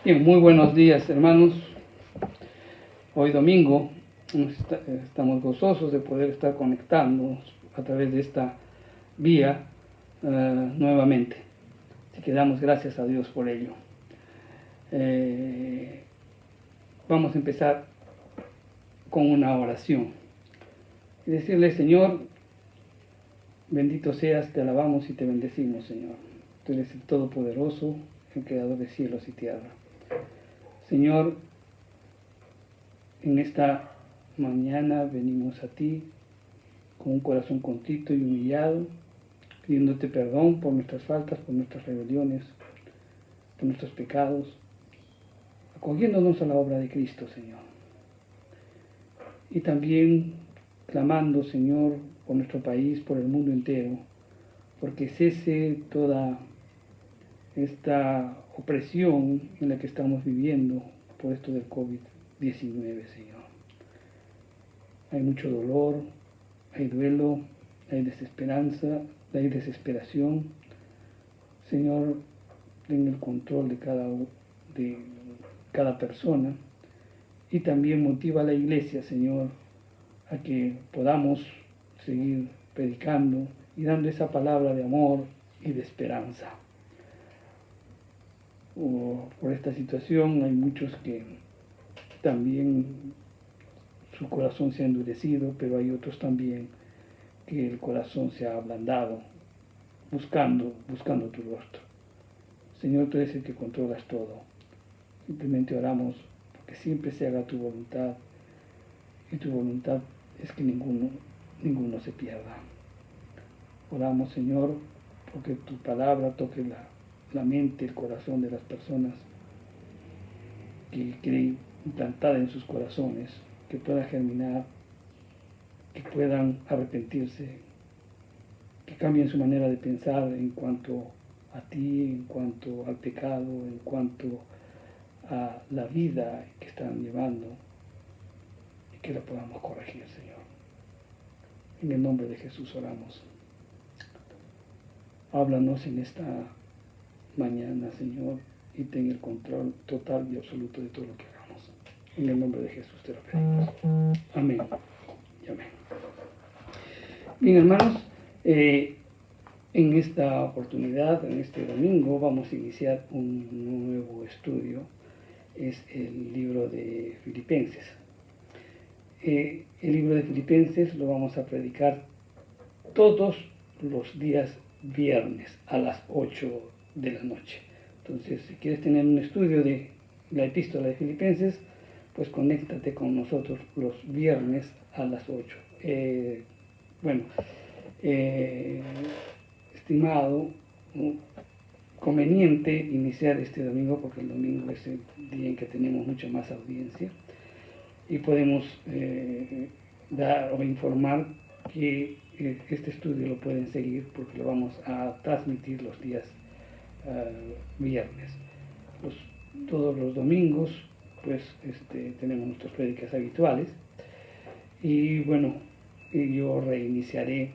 Bien, muy buenos días, hermanos. Hoy domingo estamos gozosos de poder estar conectándonos a través de esta vía nuevamente. Así que damos gracias a Dios por ello. Vamos a empezar con una oración y decirle: Señor, bendito seas, te alabamos y te bendecimos, Señor. Tú eres el Todopoderoso, el Creador de cielos y tierra. Señor, en esta mañana venimos a ti con un corazón contrito y humillado, pidiéndote perdón por nuestras faltas, por nuestras rebeliones, por nuestros pecados, acogiéndonos a la obra de Cristo, Señor. Y también clamando, Señor, por nuestro país, por el mundo entero, porque cese toda esta opresión en la que estamos viviendo por esto del COVID-19, Señor. Hay mucho dolor, hay duelo, hay desesperanza, hay desesperación. Señor, ten el control de cada persona y también motiva a la iglesia, Señor, a que podamos seguir predicando y dando esa palabra de amor y de esperanza. Por esta situación hay muchos que también su corazón se ha endurecido, pero hay otros también que el corazón se ha ablandado, buscando tu rostro. Señor, tú eres el que controlas todo. Simplemente oramos porque siempre se haga tu voluntad, y tu voluntad es que ninguno se pierda. Oramos, Señor, porque tu palabra toque la mente, el corazón de las personas, que quede implantada en sus corazones, que pueda germinar, que puedan arrepentirse, que cambien su manera de pensar en cuanto a ti, en cuanto al pecado, en cuanto a la vida que están llevando, y que la podamos corregir, Señor. En el nombre de Jesús oramos. Háblanos en esta mañana, Señor, y ten el control total y absoluto de todo lo que hagamos. En el nombre de Jesús te lo pedimos. Amén y amén. Bien, hermanos, en esta oportunidad, en este domingo, vamos a iniciar un nuevo estudio. Es el libro de Filipenses. El libro de Filipenses lo vamos a predicar todos los días viernes a las 8 de la noche. Entonces, si quieres tener un estudio de la epístola de Filipenses, pues conéctate con nosotros los viernes a las 8. Estimado, conveniente iniciar este domingo, porque el domingo es el día en que tenemos mucha más audiencia y podemos dar o informar que este estudio lo pueden seguir, porque lo vamos a transmitir los días viernes. Todos los domingos pues tenemos nuestras prédicas habituales, y bueno, yo reiniciaré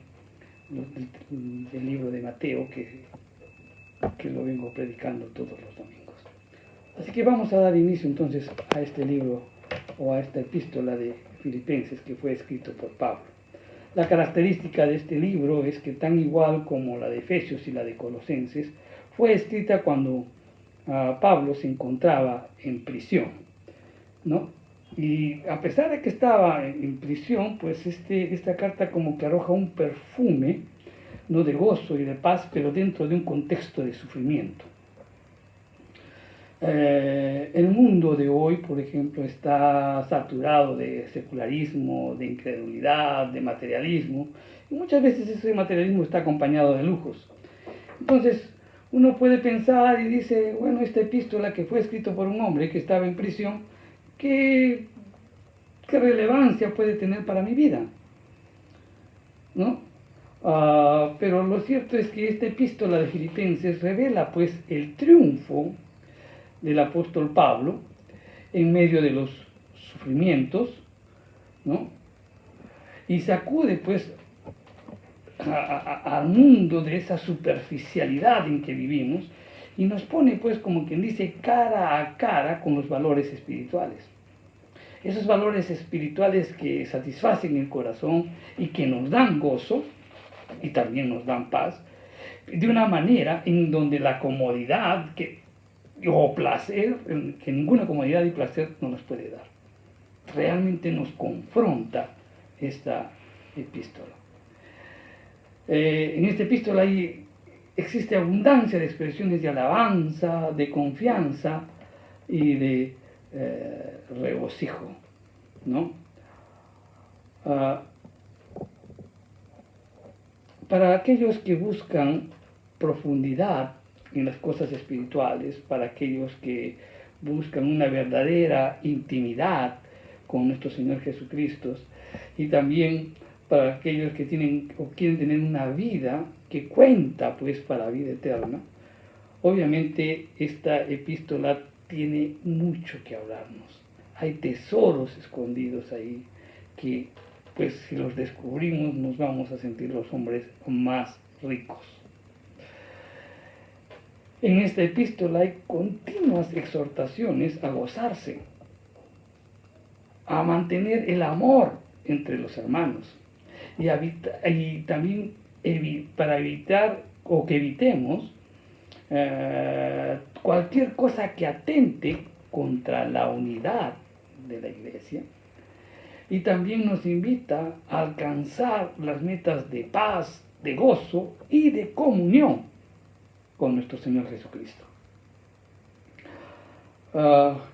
el libro de Mateo, que lo vengo predicando todos los domingos. Así que vamos a dar inicio entonces a este libro, o a esta epístola de Filipenses, que fue escrito por Pablo. La característica de este libro es que, tan igual como la de Efesios y la de Colosenses, fue escrita cuando Pablo se encontraba en prisión, ¿no? Y a pesar de que estaba en prisión, pues esta carta como que arroja un perfume, ¿no?, de gozo y de paz, pero dentro de un contexto de sufrimiento. El mundo de hoy, por ejemplo, está saturado de secularismo, de incredulidad, de materialismo, y muchas veces ese materialismo está acompañado de lujos. Entonces, uno puede pensar y dice: bueno, esta epístola que fue escrita por un hombre que estaba en prisión, ¿qué relevancia puede tener para mi vida?, ¿no? Pero lo cierto es que esta epístola de Filipenses revela pues el triunfo del apóstol Pablo en medio de los sufrimientos, ¿no? Y sacude pues al mundo de esa superficialidad en que vivimos, y nos pone, pues, como quien dice, cara a cara con los valores espirituales. Esos valores espirituales que satisfacen el corazón y que nos dan gozo y también nos dan paz, de una manera en donde la comodidad o placer, que ninguna comodidad y placer no nos puede dar. Realmente nos confronta esta epístola. En esta epístola existe abundancia de expresiones de alabanza, de confianza y de regocijo, ¿no? Para aquellos que buscan profundidad en las cosas espirituales, para aquellos que buscan una verdadera intimidad con nuestro Señor Jesucristo, y también para aquellos que tienen o quieren tener una vida que cuenta pues para la vida eterna, obviamente esta epístola tiene mucho que hablarnos. Hay tesoros escondidos ahí que, pues, si los descubrimos nos vamos a sentir los hombres más ricos. En esta epístola hay continuas exhortaciones a gozarse, a mantener el amor entre los hermanos y también para evitar o que evitemos cualquier cosa que atente contra la unidad de la iglesia, y también nos invita a alcanzar las metas de paz, de gozo y de comunión con nuestro Señor Jesucristo.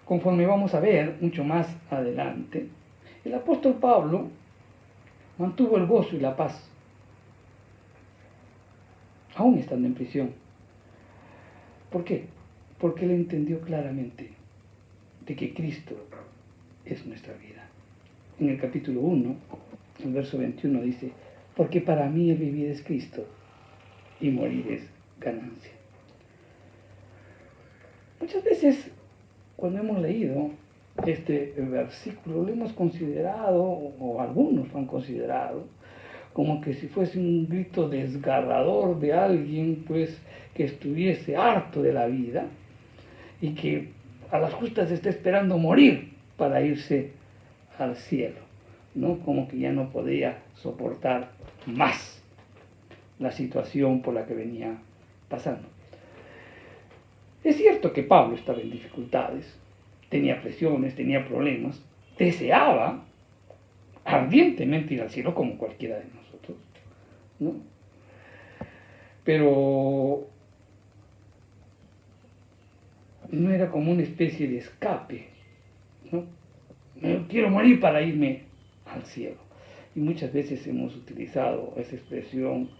Conforme vamos a ver mucho más adelante, el apóstol Pablo mantuvo el gozo y la paz, aún estando en prisión. ¿Por qué? Porque él entendió claramente de que Cristo es nuestra vida. En el capítulo 1, el verso 21 dice, porque para mí el vivir es Cristo y morir es ganancia. Muchas veces cuando hemos leído este versículo lo hemos considerado, o algunos lo han considerado, como que si fuese un grito desgarrador de alguien pues que estuviese harto de la vida y que a las justas está esperando morir para irse al cielo, ¿no? Como que ya no podía soportar más la situación por la que venía pasando. Es cierto que Pablo estaba en dificultades, tenía presiones, tenía problemas, deseaba ardientemente ir al cielo como cualquiera de nosotros, ¿no? Pero no era como una especie de escape, ¿no? Quiero morir para irme al cielo. Y muchas veces hemos utilizado esa expresión,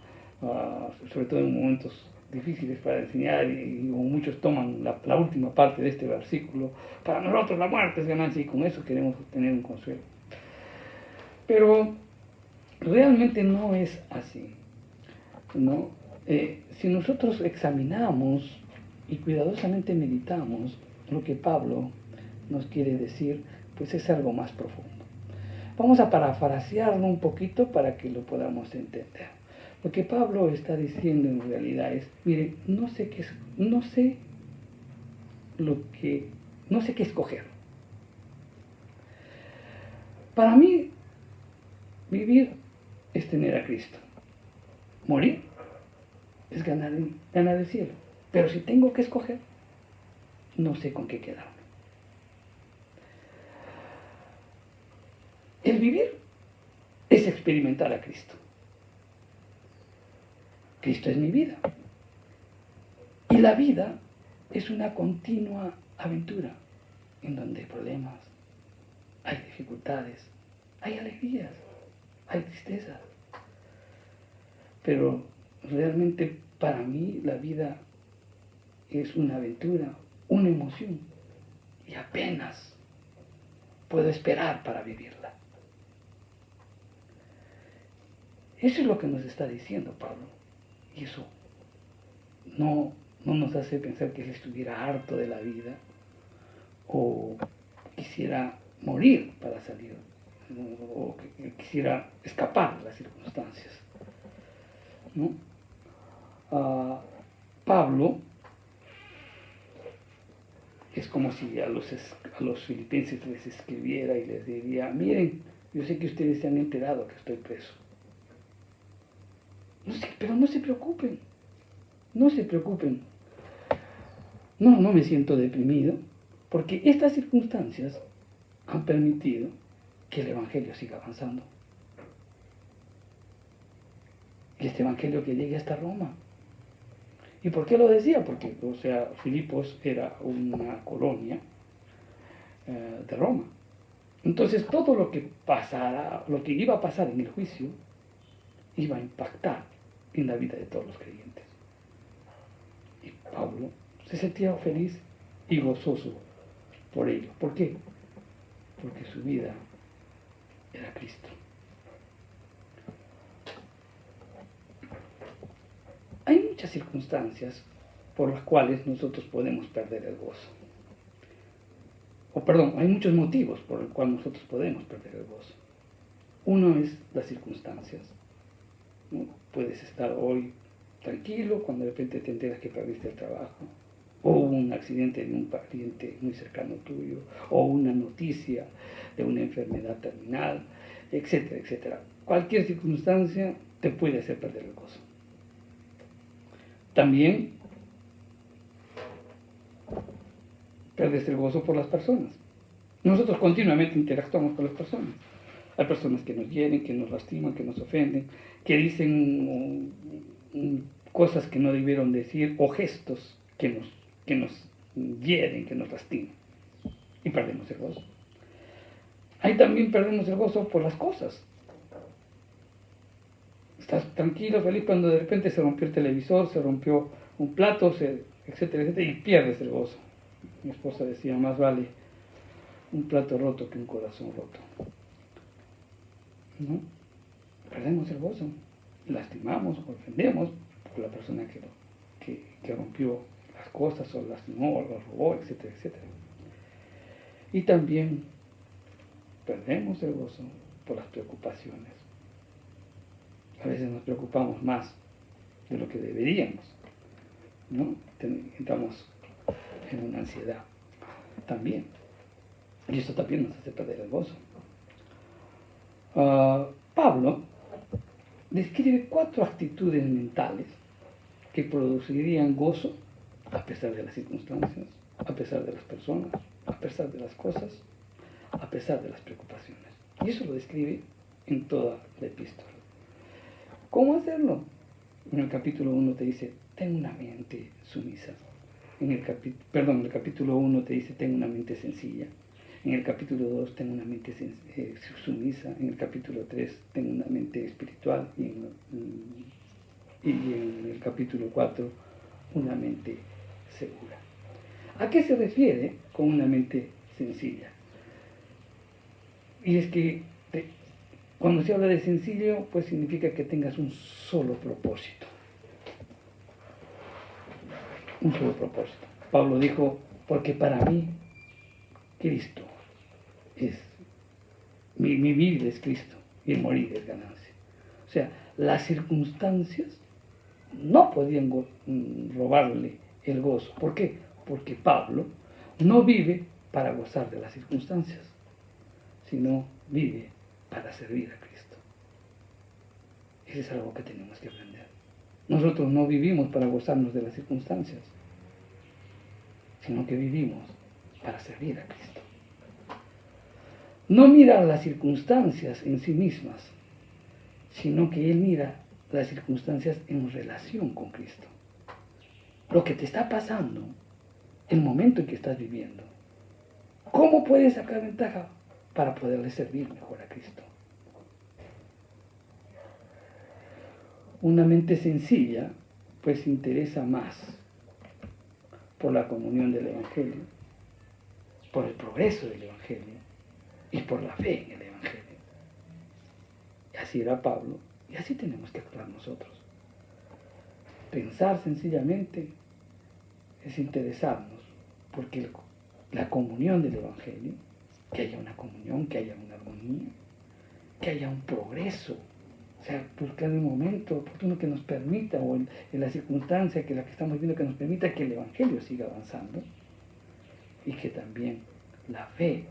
sobre todo en momentos difíciles para enseñar, y muchos toman la última parte de este versículo, para nosotros la muerte es ganancia, y con eso queremos obtener un consuelo. Pero realmente no es así, ¿no? Si nosotros examinamos y cuidadosamente meditamos lo que Pablo nos quiere decir, pues es algo más profundo. Vamos a parafrasearlo un poquito para que lo podamos entender. Lo que Pablo está diciendo en realidad es, mire, no sé qué escoger. Para mí, vivir es tener a Cristo. Morir es ganar el cielo. Pero si tengo que escoger, no sé con qué quedarme. El vivir es experimentar a Cristo. Cristo es mi vida. Y la vida es una continua aventura en donde hay problemas, hay dificultades, hay alegrías, hay tristezas. Pero realmente para mí la vida es una aventura, una emoción, y apenas puedo esperar para vivirla. Eso es lo que nos está diciendo Pablo, y eso no nos hace pensar que él estuviera harto de la vida o quisiera morir para salir, o que quisiera escapar de las circunstancias, ¿no? Pablo es como si a los filipenses les escribiera y les diría, miren, yo sé que ustedes se han enterado que estoy preso. No sé, pero no se preocupen, no se preocupen. No me siento deprimido, porque estas circunstancias han permitido que el Evangelio siga avanzando. Y este Evangelio que llegue hasta Roma. ¿Y por qué lo decía? Porque, Filipos era una colonia de Roma. Entonces todo lo que pasara, lo que iba a pasar en el juicio, iba a impactar en la vida de todos los creyentes. Y Pablo se sentía feliz y gozoso por ello. ¿Por qué? Porque su vida era Cristo. Hay muchas circunstancias por las cuales nosotros podemos perder el gozo. Hay muchos motivos por los cuales nosotros podemos perder el gozo. Uno es las circunstancias, ¿no? Puedes estar hoy tranquilo cuando de repente te enteras que perdiste el trabajo, o un accidente de un pariente muy cercano tuyo, o una noticia de una enfermedad terminal, etcétera, etcétera. Cualquier circunstancia te puede hacer perder el gozo. También perdes el gozo por las personas. Nosotros continuamente interactuamos con las personas. Hay personas que nos hieren, que nos lastiman, que nos ofenden, que dicen cosas que no debieron decir, o gestos que nos hieren, que nos lastiman. Y perdemos el gozo. Ahí también perdemos el gozo por las cosas. Estás tranquilo, feliz, cuando de repente se rompió el televisor, se rompió un plato, etcétera, etcétera, y pierdes el gozo. Mi esposa decía, más vale un plato roto que un corazón roto. ¿No? Perdemos el gozo, lastimamos, ofendemos por la persona que rompió las cosas, o lastimó, o lo robó, etcétera, etcétera. Y también perdemos el gozo por las preocupaciones. A veces nos preocupamos más de lo que deberíamos, ¿no? Entramos en una ansiedad también. Y esto también nos hace perder el gozo. Pablo describe 4 actitudes mentales que producirían gozo a pesar de las circunstancias, a pesar de las personas, a pesar de las cosas, a pesar de las preocupaciones. Y eso lo describe en toda la epístola. ¿Cómo hacerlo? En el capítulo 1 te dice, ten una mente sumisa. En el capítulo 1 te dice, ten una mente sencilla. En el capítulo 2, ten una mente sumisa. En el capítulo 3, ten una mente espiritual. Y en el capítulo 4, una mente segura. ¿A qué se refiere con una mente sencilla? Y es que cuando se habla de sencillo, pues significa que tengas un solo propósito. Un solo propósito. Pablo dijo, porque para mí Cristo es, mi vida es Cristo y el morir es ganancia. O sea, las circunstancias no podían robarle el gozo. ¿Por qué? Porque Pablo no vive para gozar de las circunstancias, sino vive para servir a Cristo. Eso es algo que tenemos que aprender. Nosotros no vivimos para gozarnos de las circunstancias, sino que vivimos para servir a Cristo. No mira las circunstancias en sí mismas, sino que él mira las circunstancias en relación con Cristo. Lo que te está pasando, el momento en que estás viviendo, ¿cómo puedes sacar ventaja para poderle servir mejor a Cristo? Una mente sencilla, pues se interesa más por la comunión del Evangelio, por el progreso del Evangelio y por la fe en el Evangelio. Y así era Pablo, y así tenemos que actuar nosotros. Pensar sencillamente es interesarnos porque la comunión del Evangelio, que haya una comunión, que haya una armonía, que haya un progreso, o sea, buscar el momento oportuno que nos permita, o en la circunstancia que la que estamos viendo, que nos permita que el Evangelio siga avanzando. y que también la fe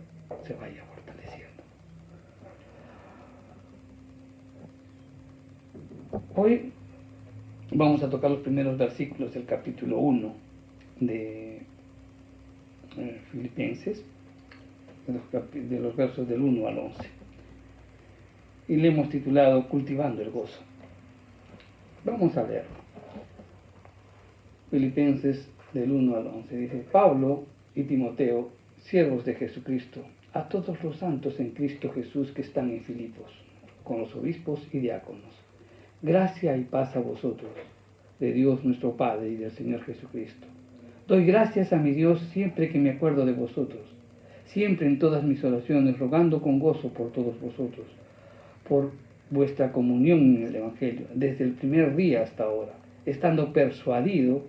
se vaya fortaleciendo. Hoy vamos a tocar los primeros versículos del capítulo 1 de Filipenses, de los versos del 1 al 11. Y le hemos titulado Cultivando el gozo. Vamos a leerlo. Filipenses del 1 al 11. Dice: Pablo y Timoteo, siervos de Jesucristo, a todos los santos en Cristo Jesús que están en Filipos, con los obispos y diáconos. Gracia y paz a vosotros, de Dios nuestro Padre y del Señor Jesucristo. Doy gracias a mi Dios siempre que me acuerdo de vosotros, siempre en todas mis oraciones, rogando con gozo por todos vosotros, por vuestra comunión en el Evangelio, desde el primer día hasta ahora, estando persuadido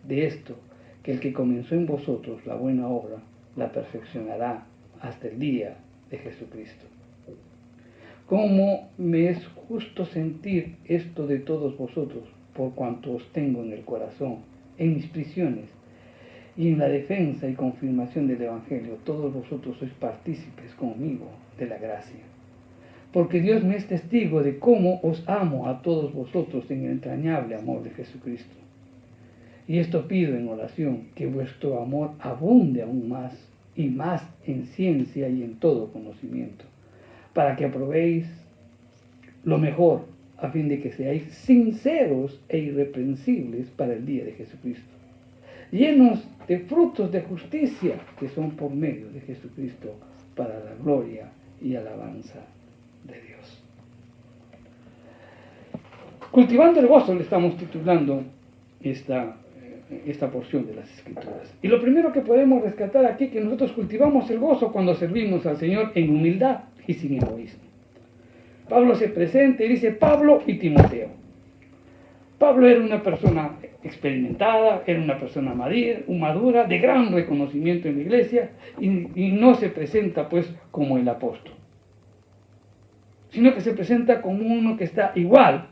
de esto, que el que comenzó en vosotros la buena obra, la perfeccionará hasta el día de Jesucristo. Cómo me es justo sentir esto de todos vosotros, por cuanto os tengo en el corazón, en mis prisiones, y en la defensa y confirmación del Evangelio, todos vosotros sois partícipes conmigo de la gracia. Porque Dios me es testigo de cómo os amo a todos vosotros en el entrañable amor de Jesucristo. Y esto pido en oración, que vuestro amor abunde aún más y más en ciencia y en todo conocimiento, para que aprobéis lo mejor, a fin de que seáis sinceros e irreprensibles para el día de Jesucristo, llenos de frutos de justicia que son por medio de Jesucristo para la gloria y alabanza de Dios. Cultivando el gozo le estamos titulando esta porción de las Escrituras. Y lo primero que podemos rescatar aquí es que nosotros cultivamos el gozo cuando servimos al Señor en humildad y sin egoísmo. Pablo se presenta y dice: Pablo y Timoteo. Pablo era una persona experimentada, era una persona madura, de gran reconocimiento en la iglesia, y no se presenta pues como el apóstol, sino que se presenta como uno que está igual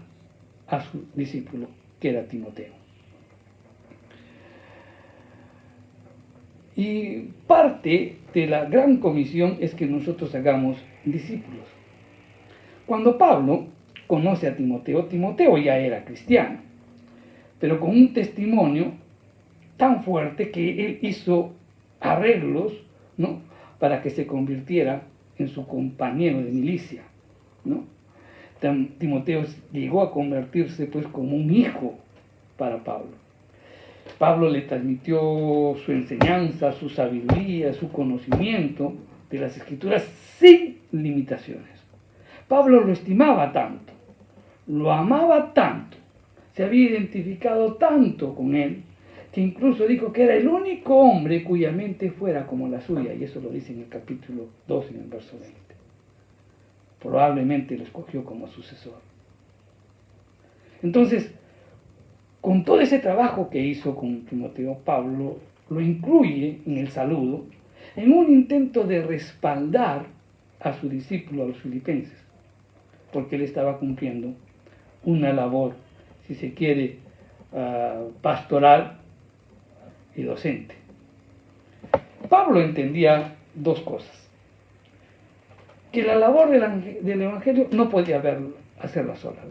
a su discípulo, que era Timoteo. Y parte de la gran comisión es que nosotros hagamos discípulos. Cuando Pablo conoce a Timoteo, Timoteo ya era cristiano, pero con un testimonio tan fuerte que él hizo arreglos, ¿no?, para que se convirtiera en su compañero de milicia, ¿no? Timoteo llegó a convertirse pues como un hijo para Pablo. Pablo le transmitió su enseñanza, su sabiduría, su conocimiento de las Escrituras sin limitaciones. Pablo lo estimaba tanto, lo amaba tanto, se había identificado tanto con él, que incluso dijo que era el único hombre cuya mente fuera como la suya, y eso lo dice en el capítulo 2, en el verso 20. Probablemente lo escogió como sucesor. Entonces, con todo ese trabajo que hizo con Timoteo, Pablo lo incluye en el saludo, en un intento de respaldar a su discípulo, a los filipenses, porque él estaba cumpliendo una labor, si se quiere, pastoral y docente. Pablo entendía dos cosas: que la labor del Evangelio no podía hacerla sola,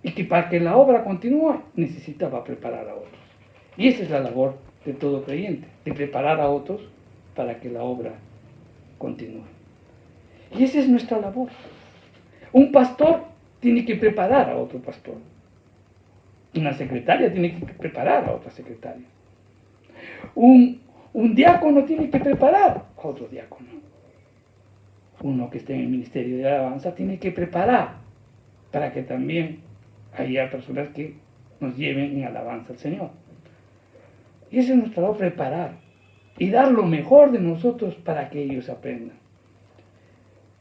y que para que la obra continúe necesitaba preparar a otros. Y esa es la labor de todo creyente, de preparar a otros para que la obra continúe. Y esa es nuestra labor. Un pastor tiene que preparar a otro pastor. Una secretaria tiene que preparar a otra secretaria. Un diácono tiene que preparar a otro diácono. Uno que esté en el ministerio de alabanza tiene que preparar para que también haya personas que nos lleven en alabanza al Señor. Y esa es nuestra labor, preparar y dar lo mejor de nosotros para que ellos aprendan.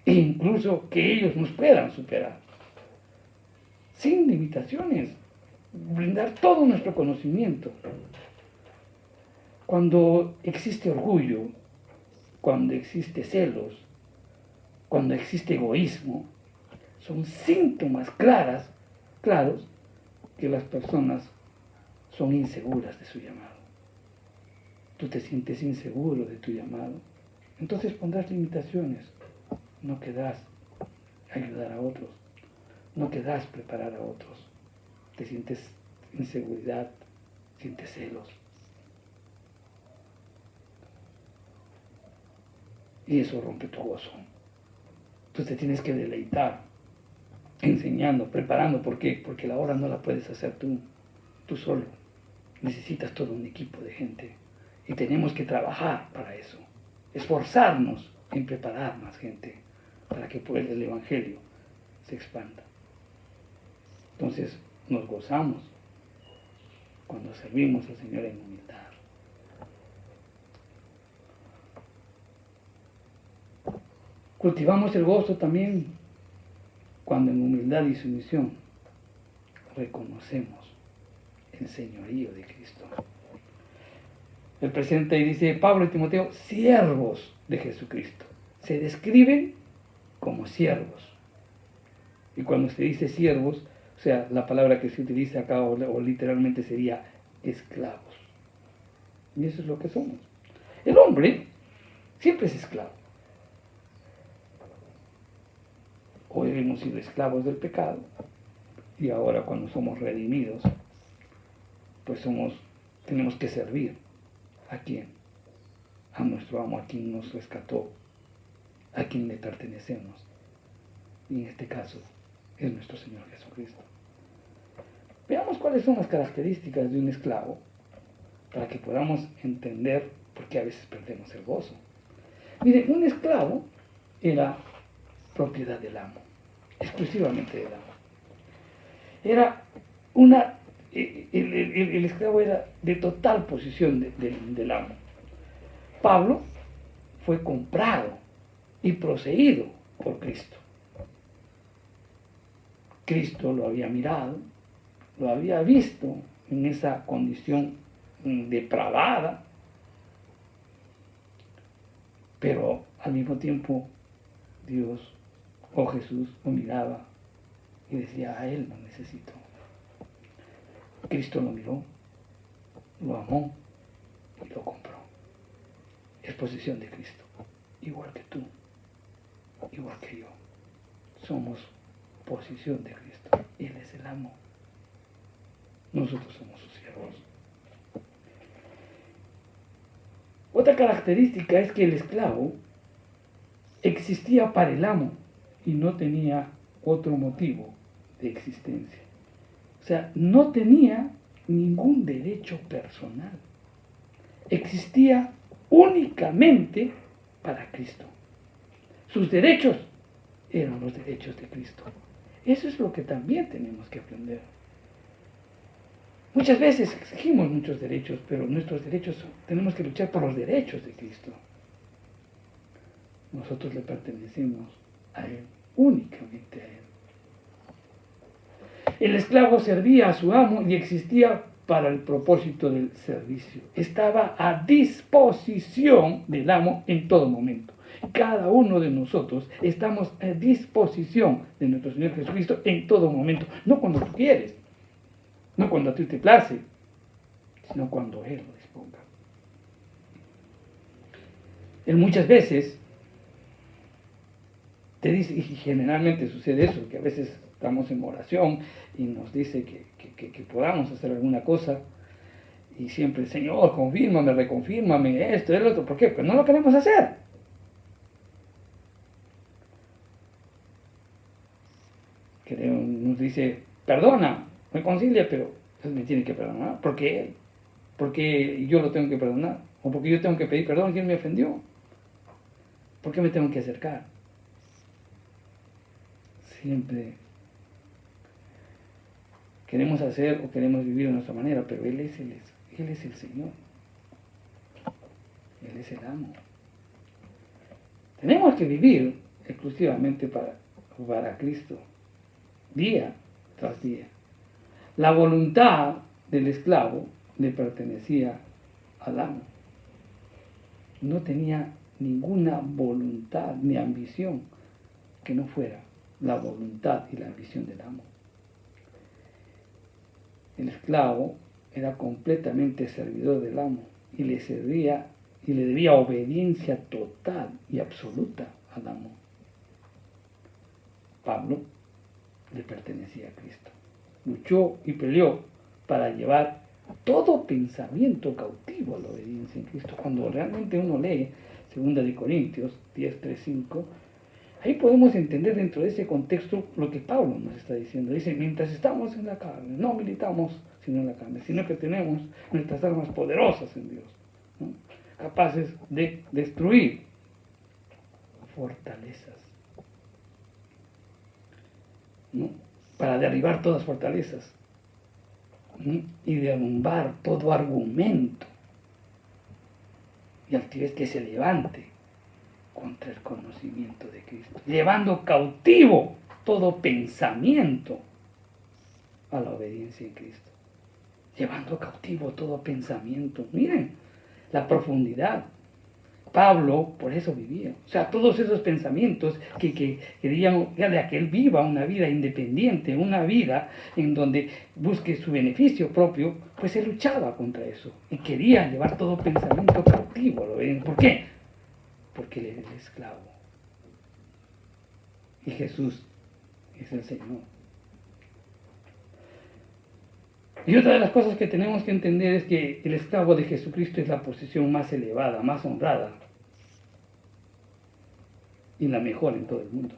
E incluso que ellos nos puedan superar. Sin limitaciones. Brindar todo nuestro conocimiento. Cuando existe orgullo, cuando existe celos, cuando existe egoísmo, son síntomas claros que las personas son inseguras de su llamado. tú te sientes inseguro de tu llamado, entonces pondrás limitaciones. No querrás ayudar a otros, no querrás preparar a otros. Te sientes inseguridad, sientes celos. Y eso rompe tu gozo. Entonces te tienes que deleitar, enseñando, preparando. ¿Por qué? Porque la obra no la puedes hacer tú solo. Necesitas todo un equipo de gente. Y tenemos que trabajar para eso. Esforzarnos en preparar más gente para que el Evangelio se expanda. Entonces nos gozamos cuando servimos al Señor en humildad. Cultivamos el gozo también cuando en humildad y sumisión reconocemos el señorío de Cristo. El presente ahí dice Pablo y Timoteo, siervos de Jesucristo. Se describen como siervos. Y cuando se dice siervos, o sea, la palabra que se utiliza acá o literalmente sería esclavos. Y eso es lo que somos. El hombre siempre es esclavo. Hoy hemos sido esclavos del pecado y ahora cuando somos redimidos, pues tenemos que servir. ¿A quién? A nuestro amo, a quien nos rescató, a quien le pertenecemos. Y en este caso es nuestro Señor Jesucristo. Veamos cuáles son las características de un esclavo para que podamos entender por qué a veces perdemos el gozo. Mire, un esclavo era propiedad del amo, exclusivamente del amo. El esclavo era de total posesión del amo. Pablo fue comprado y poseído por Cristo. Cristo lo había mirado, lo había visto en esa condición depravada, pero al mismo tiempo Dios o Jesús lo miraba y decía, a él lo necesito. Cristo lo miró, lo amó y lo compró. Es posesión de Cristo, igual que tú, igual que yo. Somos posesión de Cristo. Él es el amo. Nosotros somos sus siervos. Otra característica es que el esclavo existía para el amo y no tenía otro motivo de existencia. O sea, no tenía ningún derecho personal. Existía únicamente para Cristo. Sus derechos eran los derechos de Cristo. Eso es lo que también tenemos que aprender. Muchas veces exigimos muchos derechos, pero nuestros derechos tenemos que luchar por los derechos de Cristo. Nosotros le pertenecemos a Él, únicamente a Él. El esclavo servía a su amo y existía para el propósito del servicio. Estaba a disposición del amo en todo momento. Cada uno de nosotros estamos a disposición de nuestro Señor Jesucristo en todo momento. No cuando tú quieres, no cuando a ti te place, sino cuando Él lo disponga. Él muchas veces te dice, y generalmente sucede eso, que a veces estamos en oración y nos dice que podamos hacer alguna cosa y siempre, Señor, confírmame, reconfírmame esto, el otro. ¿Por qué? Pues no lo queremos hacer. Nos dice, perdona, reconcilia, pero Él me tiene que perdonar. ¿Por qué? Porque yo lo tengo que perdonar. O porque yo tengo que pedir perdón a quien me ofendió. ¿Por qué me tengo que acercar? Siempre queremos hacer o queremos vivir de nuestra manera, pero Él es el Señor. Él es el amo. Tenemos que vivir exclusivamente para Cristo, día tras día. La voluntad del esclavo le pertenecía al amo. No tenía ninguna voluntad ni ambición que no fuera la voluntad y la ambición del amo. El esclavo era completamente servidor del amo y le debía obediencia total y absoluta al amo. Pablo le pertenecía a Cristo. Luchó y peleó para llevar todo pensamiento cautivo a la obediencia en Cristo. Cuando realmente uno lee 2 Corintios 10, 3, 5, ahí podemos entender dentro de ese contexto lo que Pablo nos está diciendo. Dice, mientras estamos en la carne, no militamos sino en la carne, sino que tenemos nuestras armas poderosas en Dios, ¿no? Capaces de destruir fortalezas, ¿no? Para derribar todas fortalezas, ¿no? Y derrumbar todo argumento y altivez que se levante contra el conocimiento de Cristo, llevando cautivo todo pensamiento a la obediencia en Cristo, llevando cautivo todo pensamiento. Miren la profundidad. Pablo por eso vivía. O sea, todos esos pensamientos que querían de que él viva una vida independiente, una vida en donde busque su beneficio propio, pues él luchaba contra eso y quería llevar todo pensamiento cautivo. ¿Por qué? Porque él era el esclavo. Y Jesús es el Señor. Y otra de las cosas que tenemos que entender es que el esclavo de Jesucristo es la posición más elevada, más honrada y la mejor en todo el mundo.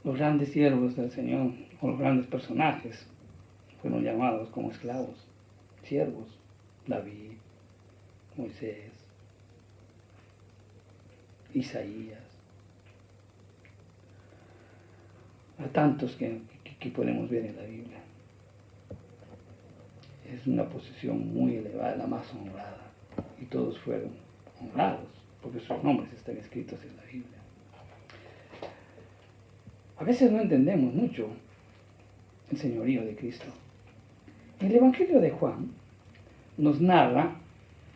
Los grandes siervos del Señor, o los grandes personajes, fueron llamados como esclavos, siervos. David, Moisés, Isaías, a tantos que podemos ver en la Biblia. Es una posición muy elevada, la más honrada, y todos fueron honrados porque sus nombres están escritos en la Biblia. A veces no entendemos mucho el señorío de Cristo. El Evangelio de Juan nos narra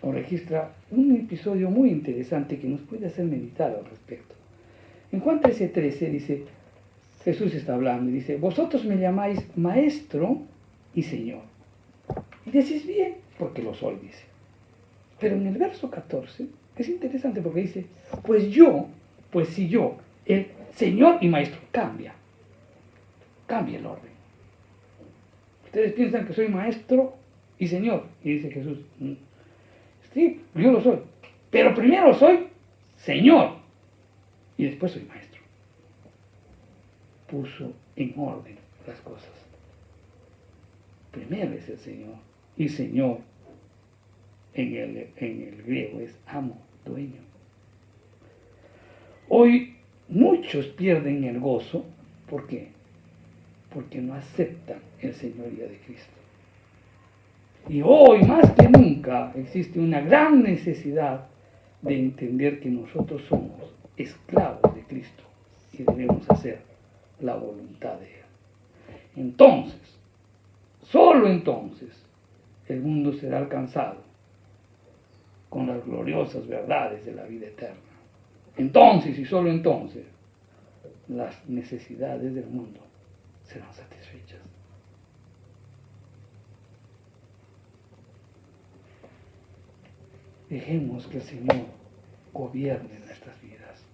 o registra un episodio muy interesante que nos puede hacer meditar al respecto. En Juan 13:13 dice, Jesús está hablando y dice, vosotros me llamáis maestro y señor. Y decís bien, porque lo soy, dice. Pero en el verso 14 es interesante porque dice, pues si yo, el señor y maestro, cambia el orden. Ustedes piensan que soy maestro y señor. Y dice Jesús, sí, yo lo soy. Pero primero soy señor y después soy maestro. Puso en orden las cosas. Primero es el Señor. Y Señor en el griego es amo, dueño. Hoy muchos pierden el gozo. ¿Por qué? Porque no aceptan el señorío de Cristo. Y hoy más que nunca existe una gran necesidad de entender que nosotros somos esclavos de Cristo y debemos hacer la voluntad de Él. Entonces, solo entonces, el mundo será alcanzado con las gloriosas verdades de la vida eterna. Entonces, y solo entonces, las necesidades del mundo serán satisfechas. Dejemos que el Señor gobierne nuestras vidas.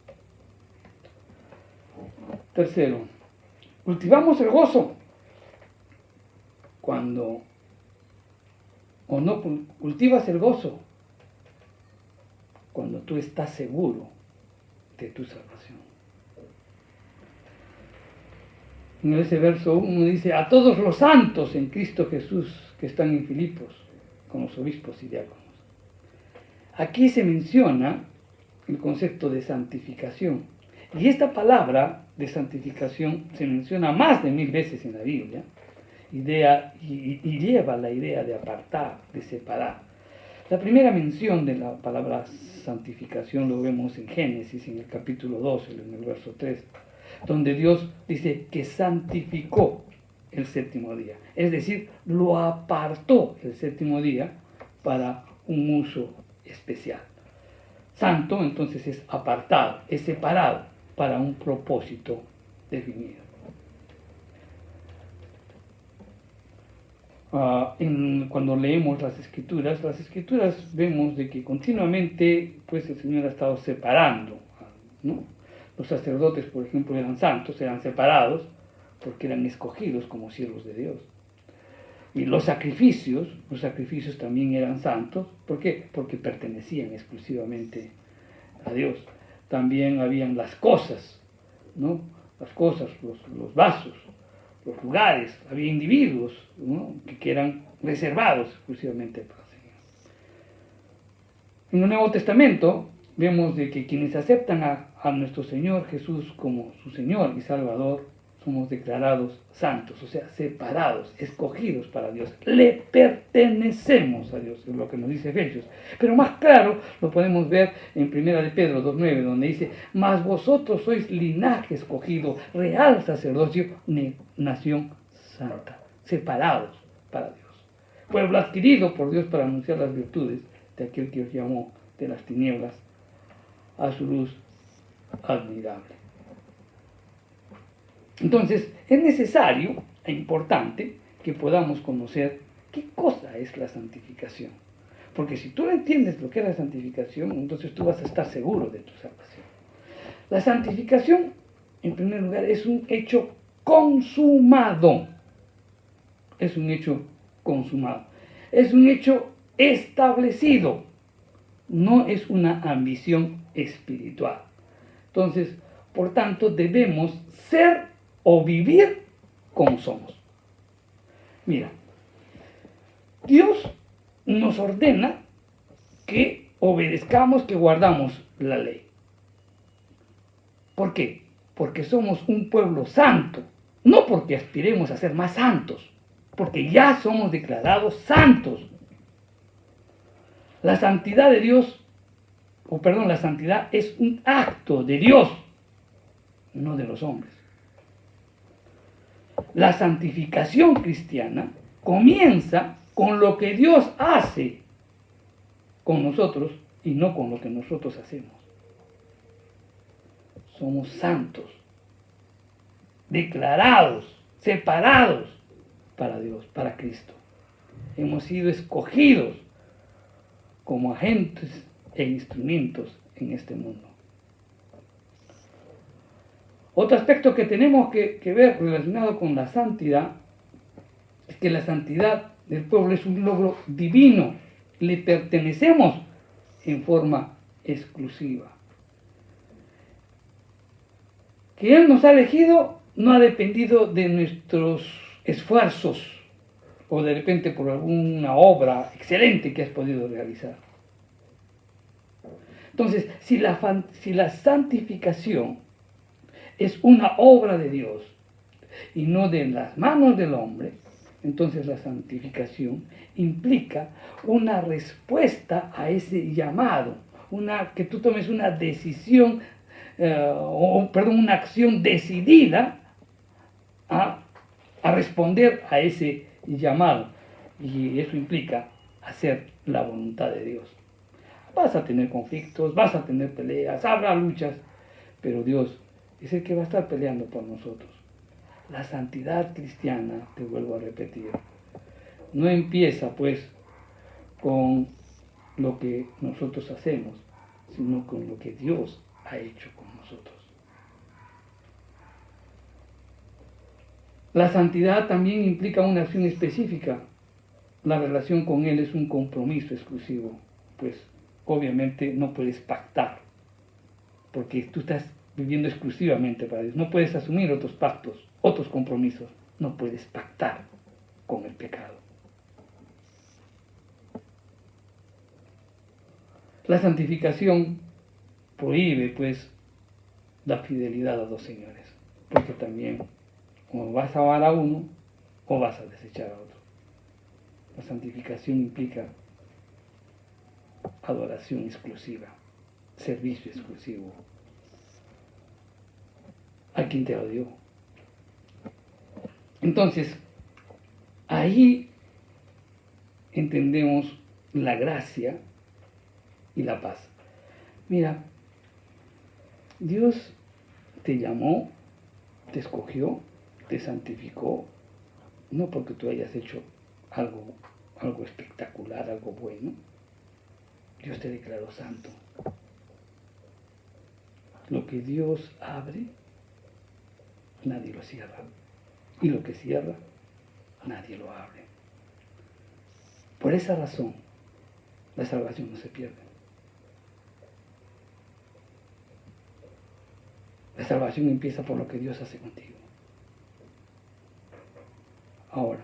Tercero, cultivamos el gozo cuando, o no cultivas el gozo cuando tú estás seguro de tu salvación. En ese verso 1 dice, a todos los santos en Cristo Jesús que están en Filipos, con los obispos y diáconos. Aquí se menciona el concepto de santificación. Y esta palabra de santificación se menciona más de 1000 veces en la Biblia y lleva la idea de apartar, de separar. La primera mención de la palabra santificación lo vemos en Génesis, en el capítulo 12, en el verso 3, donde Dios dice que santificó el séptimo día. Es decir, lo apartó el séptimo día para un uso especial. Santo, entonces, es apartado, es separado para un propósito definido. Cuando leemos las escrituras vemos de que continuamente pues el Señor ha estado separando, ¿no? Los sacerdotes, por ejemplo, eran santos, eran separados porque eran escogidos como siervos de Dios. Y los sacrificios también eran santos. ¿Por qué? Porque pertenecían exclusivamente a Dios. También habían las cosas, ¿no? Las cosas, los vasos, los lugares, había individuos, ¿no? que eran reservados exclusivamente para el Señor. En el Nuevo Testamento vemos de que quienes aceptan a nuestro Señor Jesús como su Señor y Salvador, somos declarados santos, o sea, separados, escogidos para Dios. Le pertenecemos a Dios, es lo que nos dice Efesios. Pero más claro lo podemos ver en 1 de Pedro 2.9, donde dice: mas vosotros sois linaje escogido, real sacerdocio, nación santa, separados para Dios. Pueblo adquirido por Dios para anunciar las virtudes de aquel que os llamó de las tinieblas a su luz admirable. Entonces, es necesario e importante que podamos conocer qué cosa es la santificación. Porque si tú no entiendes lo que es la santificación, entonces tú vas a estar seguro de tu salvación. La santificación, en primer lugar, es un hecho consumado. Es un hecho consumado. Es un hecho establecido. No es una ambición espiritual. Entonces, por tanto, debemos ser o vivir como somos. Mira, Dios nos ordena que obedezcamos, que guardamos la ley. ¿Por qué? Porque somos un pueblo santo, no porque aspiremos a ser más santos, porque ya somos declarados santos. La santidad de Dios, la santidad es un acto de Dios, no de los hombres. La santificación cristiana comienza con lo que Dios hace con nosotros y no con lo que nosotros hacemos. Somos santos, declarados, separados para Dios, para Cristo. Hemos sido escogidos como agentes e instrumentos en este mundo. Otro aspecto que tenemos que ver relacionado con la santidad es que la santidad del pueblo es un logro divino. Le pertenecemos en forma exclusiva. Que Él nos ha elegido no ha dependido de nuestros esfuerzos o de repente por alguna obra excelente que has podido realizar. Entonces, si la santificación es una obra de Dios y no de las manos del hombre, entonces la santificación implica una respuesta a ese llamado, que tú tomes una decisión, una acción decidida a responder a ese llamado. Y eso implica hacer la voluntad de Dios. Vas a tener conflictos, vas a tener peleas, habrá luchas, pero Dios es el que va a estar peleando por nosotros. La santidad cristiana, te vuelvo a repetir, no empieza pues con lo que nosotros hacemos, sino con lo que Dios ha hecho con nosotros. La santidad también implica una acción específica. La relación con Él es un compromiso exclusivo, pues obviamente no puedes pactar, porque tú estás viviendo exclusivamente para Dios. No puedes asumir otros pactos, otros compromisos. No puedes pactar con el pecado. La santificación prohíbe, pues, la fidelidad a dos señores, porque también o vas a amar a uno o vas a desechar a otro. La santificación implica adoración exclusiva, servicio exclusivo a quien te lo dio. Entonces, ahí entendemos la gracia y la paz. Mira, Dios te llamó, te escogió, te santificó, no porque tú hayas hecho algo espectacular, algo bueno, Dios te declaró santo. Lo que Dios abre, nadie lo cierra. Y lo que cierra, nadie lo abre. Por esa razón, la salvación no se pierde. La salvación empieza por lo que Dios hace contigo. Ahora,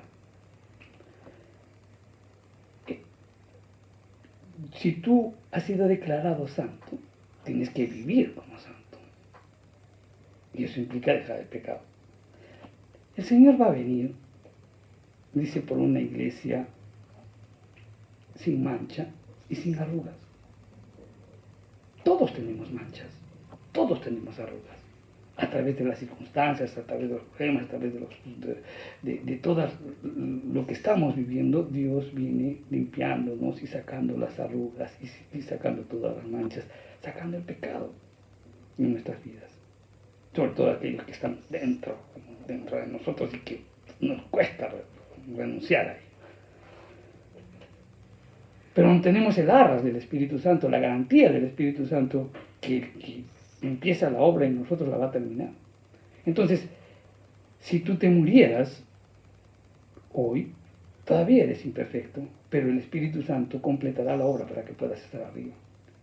si tú has sido declarado santo, tienes que vivir como santo. Y eso implica dejar el pecado. El Señor va a venir, dice, por una iglesia sin mancha y sin arrugas. Todos tenemos manchas, todos tenemos arrugas. A través de las circunstancias, a través de los problemas, a través de todo lo que estamos viviendo, Dios viene limpiándonos y sacando las arrugas y sacando todas las manchas, sacando el pecado en nuestras vidas. Sobre todo aquellos que están dentro de nosotros y que nos cuesta renunciar a ello. Pero no tenemos el arras del Espíritu Santo, la garantía del Espíritu Santo que empieza la obra y nosotros la va a terminar. Entonces, si tú te murieras hoy, todavía eres imperfecto, pero el Espíritu Santo completará la obra para que puedas estar arriba.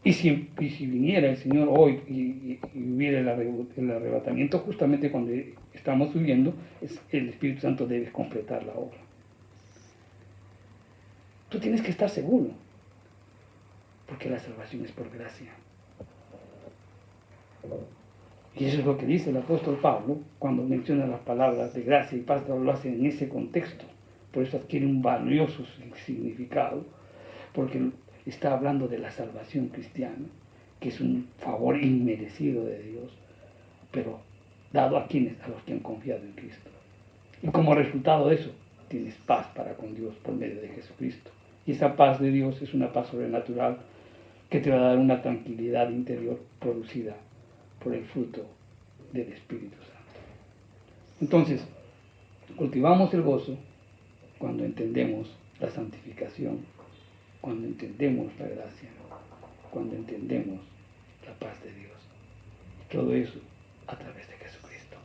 Y si viniera el Señor hoy y hubiera el arrebatamiento, justamente cuando estamos subiendo, el Espíritu Santo debe completar la obra. Tú tienes que estar seguro, porque la salvación es por gracia. Y eso es lo que dice el apóstol Pablo cuando menciona las palabras de gracia y paz, lo hace en ese contexto. Por eso adquiere un valioso significado, porque está hablando de la salvación cristiana, que es un favor inmerecido de Dios, pero dado a quienes, a los que han confiado en Cristo. Y como resultado de eso, tienes paz para con Dios por medio de Jesucristo. Y esa paz de Dios es una paz sobrenatural que te va a dar una tranquilidad interior producida por el fruto del Espíritu Santo. Entonces, cultivamos el gozo cuando entendemos la santificación, cuando entendemos la gracia, cuando entendemos la paz de Dios. Todo eso a través de Jesucristo.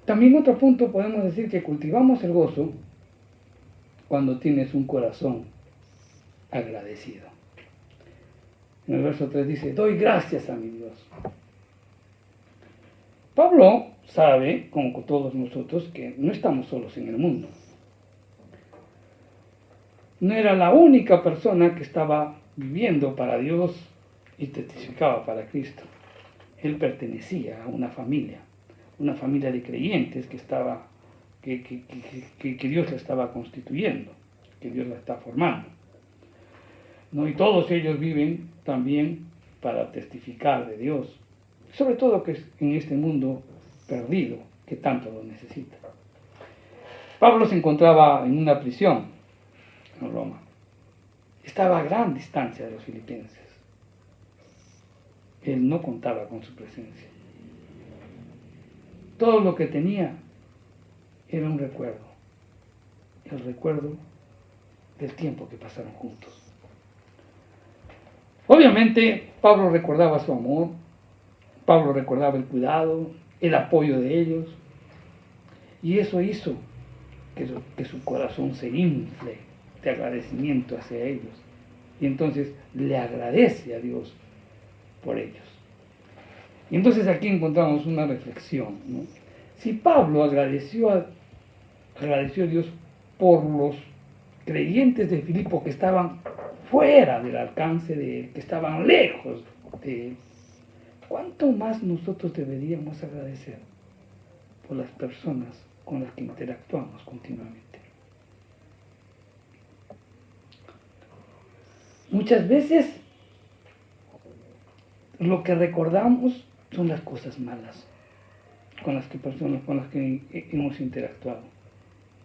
También otro punto podemos decir que cultivamos el gozo cuando tienes un corazón agradecido. En el verso 3 dice, doy gracias a mi Dios. Pablo sabe, como todos nosotros, que no estamos solos en el mundo. No era la única persona que estaba viviendo para Dios y testificaba para Cristo. Él pertenecía a una familia de creyentes que Dios la estaba constituyendo, que Dios la está formando. ¿No? Y todos ellos viven también para testificar de Dios, sobre todo que en este mundo perdido que tanto lo necesita. Pablo se encontraba en una prisión en Roma. Estaba a gran distancia de los filipenses. Él no contaba con su presencia. Todo lo que tenía era un recuerdo, el recuerdo del tiempo que pasaron juntos. Obviamente, Pablo recordaba su amor, Pablo recordaba el cuidado, el apoyo de ellos, y eso hizo que su corazón se infle de agradecimiento hacia ellos. Y entonces le agradece a Dios por ellos. Y entonces aquí encontramos una reflexión, ¿no? Si Pablo agradeció a Dios por los creyentes de Filipo que estaban fuera del alcance de él, que estaban lejos de él, ¿cuánto más nosotros deberíamos agradecer por las personas con las que interactuamos continuamente? Muchas veces lo que recordamos son las cosas malas con las que hemos interactuado.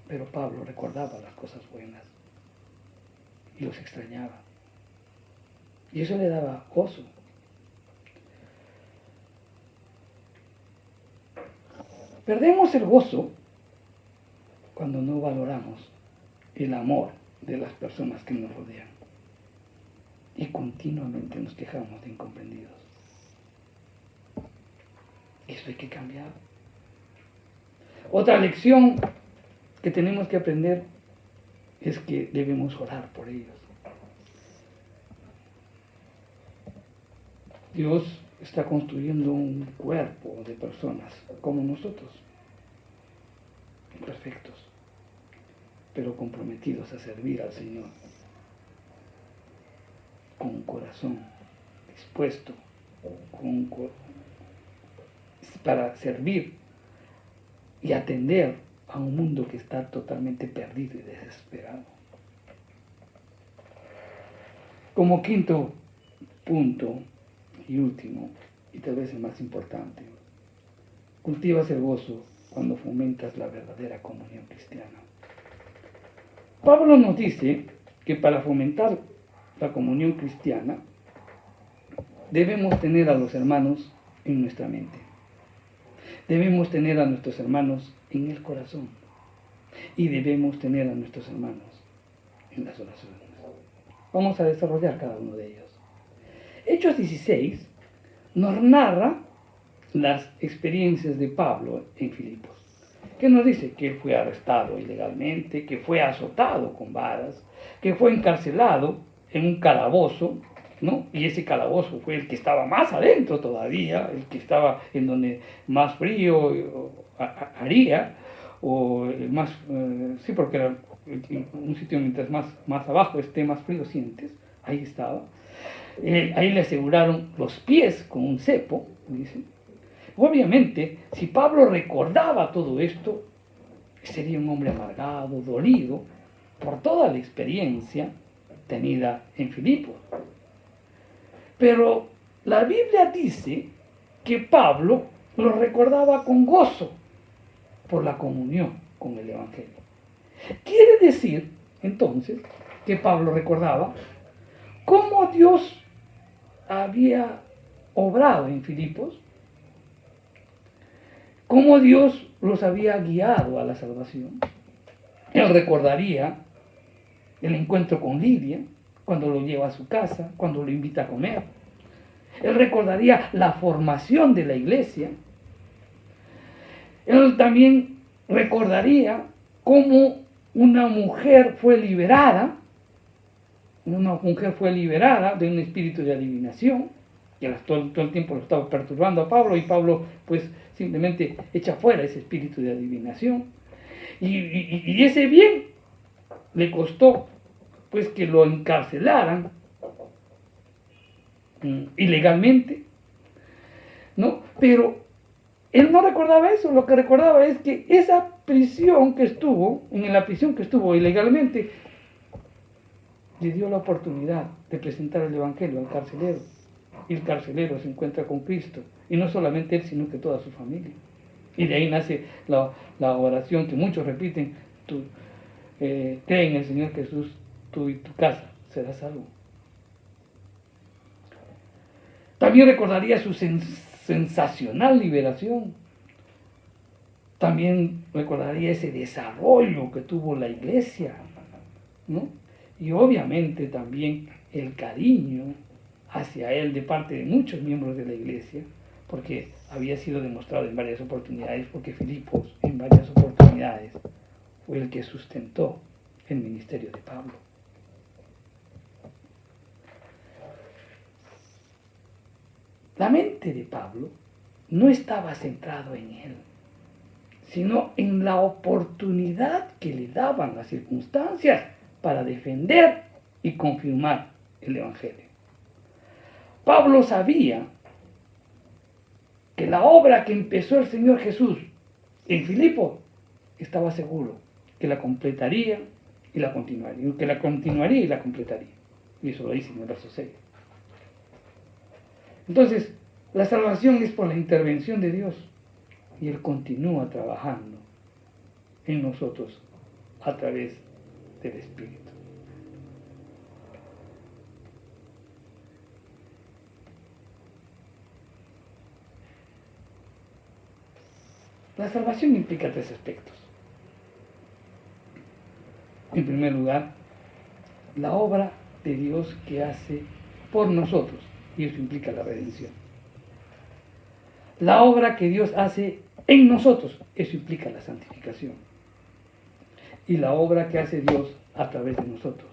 Pero Pablo recordaba las cosas buenas y los extrañaba. Y eso le daba gozo. Perdemos el gozo cuando no valoramos el amor de las personas que nos rodean y continuamente nos quejamos de incomprendidos. Eso hay que cambiar. Otra lección que tenemos que aprender es que debemos orar por ellos. Dios está construyendo un cuerpo de personas como nosotros, imperfectos, pero comprometidos a servir al Señor, con un corazón dispuesto para servir y atender a un mundo que está totalmente perdido y desesperado. Como quinto punto y último, y tal vez el más importante, cultivas el gozo cuando fomentas la verdadera comunión cristiana. Pablo nos dice que para fomentar la comunión cristiana debemos tener a los hermanos en nuestra mente. Debemos tener a nuestros hermanos en el corazón y debemos tener a nuestros hermanos en las oraciones. Vamos a desarrollar cada uno de ellos. Hechos 16 nos narra las experiencias de Pablo en Filipos, que nos dice que él fue arrestado ilegalmente, que fue azotado con varas, que fue encarcelado en un calabozo, ¿no? Y ese calabozo fue el que estaba más adentro todavía, el que estaba en donde más frío haría, o más, sí, porque era un sitio mientras más abajo esté, más frío sientes, ahí estaba. Ahí le aseguraron los pies con un cepo, dicen. Obviamente, si Pablo recordaba todo esto, sería un hombre amargado, dolido, por toda la experiencia tenida en Filipos. Pero la Biblia dice que Pablo lo recordaba con gozo por la comunión con el Evangelio. Quiere decir, entonces, que Pablo recordaba cómo Dios había obrado en Filipos, cómo Dios los había guiado a la salvación. Él recordaría el encuentro con Lidia, cuando lo lleva a su casa, cuando lo invita a comer. Él recordaría la formación de la iglesia. Él también recordaría cómo una mujer fue liberada de un espíritu de adivinación, que todo el tiempo lo estaba perturbando a Pablo, y Pablo pues simplemente echa fuera ese espíritu de adivinación. Y ese bien le costó pues que lo encarcelaran ilegalmente, ¿no? Pero él no recordaba eso, lo que recordaba es que esa prisión que estuvo, en la prisión que estuvo ilegalmente, le dio la oportunidad de presentar el Evangelio al carcelero. Y el carcelero se encuentra con Cristo. Y no solamente él, sino que toda su familia. Y de ahí nace la oración que muchos repiten: cree en el Señor Jesús, tú y tu casa serás salvo. También recordaría su sensacional liberación. También recordaría ese desarrollo que tuvo la iglesia, ¿no? Y obviamente también el cariño hacia él de parte de muchos miembros de la iglesia, porque había sido demostrado en varias oportunidades, porque Filipos en varias oportunidades fue el que sustentó el ministerio de Pablo. La mente de Pablo no estaba centrado en él, sino en la oportunidad que le daban las circunstancias para defender y confirmar el Evangelio. Pablo sabía que la obra que empezó el Señor Jesús en Filipos, estaba seguro que la completaría y la continuaría, que la continuaría y la completaría. Y eso lo dice en el verso 6. Entonces, la salvación es por la intervención de Dios, y Él continúa trabajando en nosotros a través del Espíritu. La salvación implica tres aspectos. En primer lugar, la obra de Dios que hace por nosotros, y eso implica la redención. La obra que Dios hace en nosotros, eso implica la santificación. Y la obra que hace Dios a través de nosotros,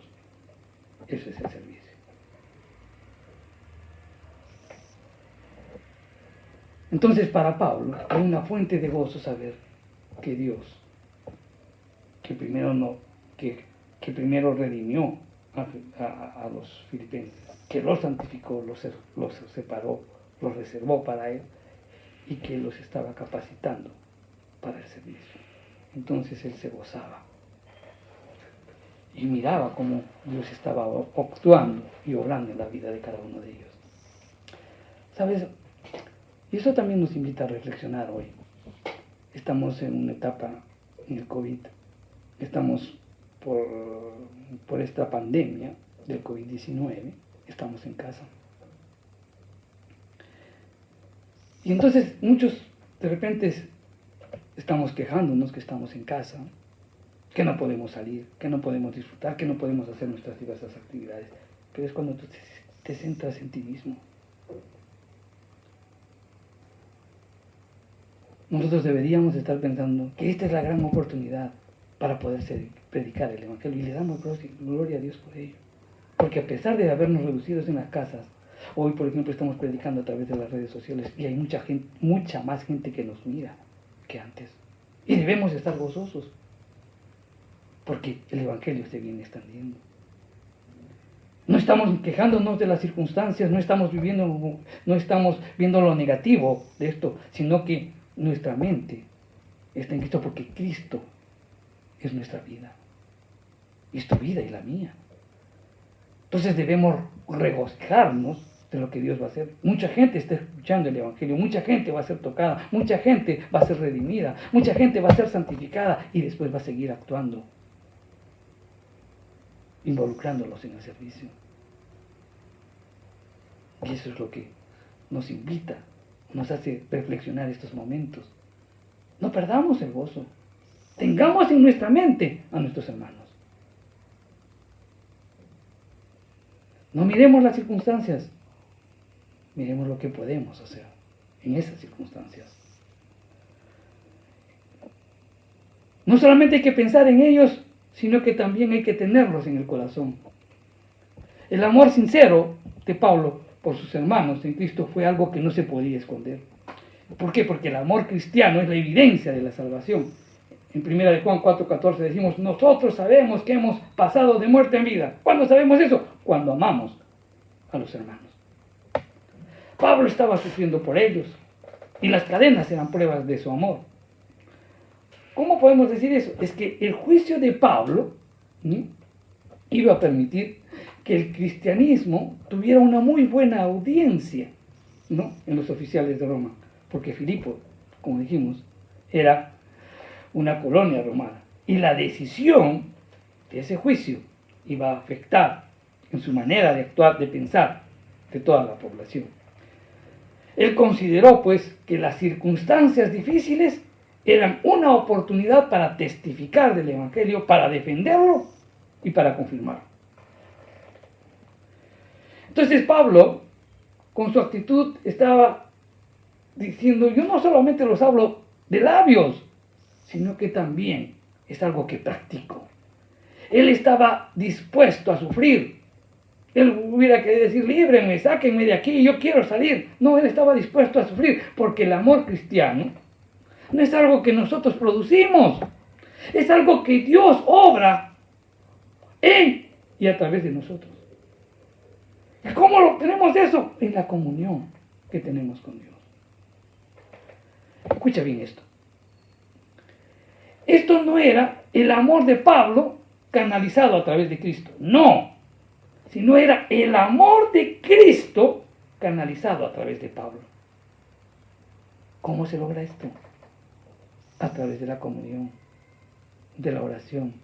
eso es el servicio. Entonces, para Pablo, es una fuente de gozo saber que Dios, que primero redimió a los filipenses, que los santificó, los separó, los reservó para Él y que los estaba capacitando para el servicio. Entonces Él se gozaba y miraba cómo Dios estaba actuando y obrando en la vida de cada uno de ellos. ¿Sabes? Y eso también nos invita a reflexionar hoy. Estamos en una etapa en el COVID, estamos por esta pandemia del COVID-19, estamos en casa. Y entonces muchos de repente estamos quejándonos que estamos en casa, que no podemos salir, que no podemos disfrutar, que no podemos hacer nuestras diversas actividades. Pero es cuando tú te centras en ti mismo. Nosotros deberíamos estar pensando que esta es la gran oportunidad para poder predicar el Evangelio, y le damos gloria a Dios por ello. Porque a pesar de habernos reducido en las casas, hoy por ejemplo estamos predicando a través de las redes sociales y hay mucha más gente que nos mira que antes. Y debemos estar gozosos porque el Evangelio se viene extendiendo. No estamos quejándonos de las circunstancias, no estamos viendo lo negativo de esto, sino que nuestra mente está en Cristo porque Cristo es nuestra vida. Es tu vida y la mía. Entonces debemos regocijarnos de lo que Dios va a hacer. Mucha gente está escuchando el Evangelio, mucha gente va a ser tocada, mucha gente va a ser redimida, mucha gente va a ser santificada y después va a seguir actuando, involucrándolos en el servicio. Y eso es lo que nos invita, nos hace reflexionar estos momentos. No perdamos el gozo. Tengamos en nuestra mente a nuestros hermanos. No miremos las circunstancias, miremos lo que podemos hacer en esas circunstancias. No solamente hay que pensar en ellos, sino que también hay que tenerlos en el corazón. El amor sincero de Pablo por sus hermanos en Cristo fue algo que no se podía esconder. ¿Por qué? Porque el amor cristiano es la evidencia de la salvación. En 1 Juan 4:14 decimos, nosotros sabemos que hemos pasado de muerte en vida. ¿Cuándo sabemos eso? Cuando amamos a los hermanos. Pablo estaba sufriendo por ellos y las cadenas eran pruebas de su amor. ¿Cómo podemos decir eso? Es que el juicio de Pablo iba a permitir que el cristianismo tuviera una muy buena audiencia, en los oficiales de Roma, porque Filipo, como dijimos, era una colonia romana y la decisión de ese juicio iba a afectar en su manera de actuar, de pensar, de toda la población. Él consideró pues que las circunstancias difíciles eran una oportunidad para testificar del Evangelio, para defenderlo y para confirmarlo. Entonces Pablo, con su actitud, estaba diciendo, yo no solamente los hablo de labios, sino que también es algo que practico. Él estaba dispuesto a sufrir. Él hubiera querido decir, líbrenme, sáquenme de aquí, yo quiero salir. No, él estaba dispuesto a sufrir, porque el amor cristiano no es algo que nosotros producimos, es algo que Dios obra en y a través de nosotros. ¿Y cómo lo tenemos eso? En la comunión que tenemos con Dios. Escucha bien esto. Esto no era el amor de Pablo canalizado a través de Cristo, no, sino era el amor de Cristo canalizado a través de Pablo. ¿Cómo se logra esto? A través de la comunión, de la oración,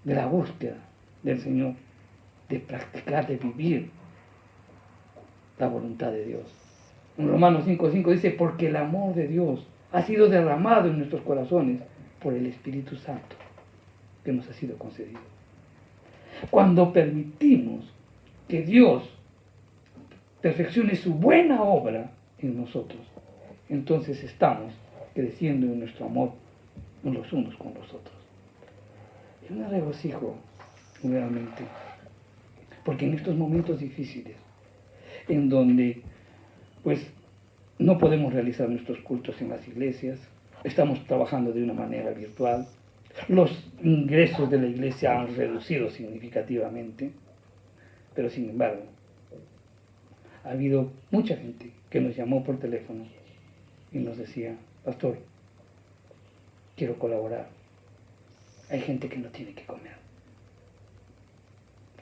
de la búsqueda del Señor, de practicar, de vivir la voluntad de Dios. En Romanos 5:5 dice, porque el amor de Dios ha sido derramado en nuestros corazones por el Espíritu Santo que nos ha sido concedido. Cuando permitimos que Dios perfeccione su buena obra en nosotros, entonces estamos creciendo en nuestro amor los unos con los otros. Yo me regocijo nuevamente, porque en estos momentos difíciles, en donde pues no podemos realizar nuestros cultos en las iglesias, estamos trabajando de una manera virtual, los ingresos de la iglesia han reducido significativamente, pero sin embargo, ha habido mucha gente que nos llamó por teléfono y nos decía: pastor, quiero colaborar. Hay gente que no tiene que comer.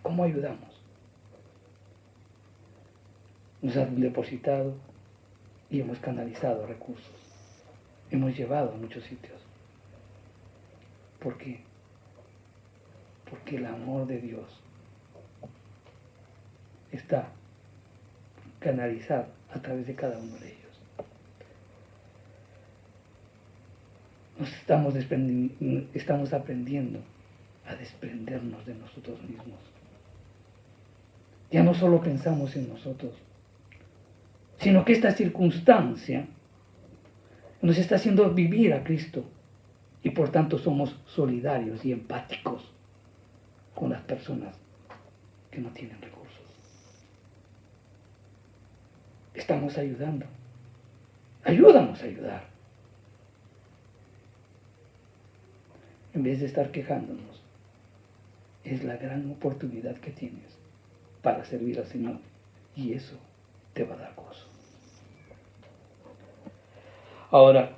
¿Cómo ayudamos? Nos han depositado y hemos canalizado recursos. Hemos llevado a muchos sitios. ¿Por qué? Porque el amor de Dios está canalizado a través de cada uno de ellos. Estamos aprendiendo a desprendernos de nosotros mismos. Ya no solo pensamos en nosotros, sino que esta circunstancia nos está haciendo vivir a Cristo y por tanto somos solidarios y empáticos con las personas que no tienen recursos. Estamos ayudando. Ayúdanos a ayudar. En vez de estar quejándonos, es la gran oportunidad que tienes para servir al Señor, y eso te va a dar gozo. Ahora,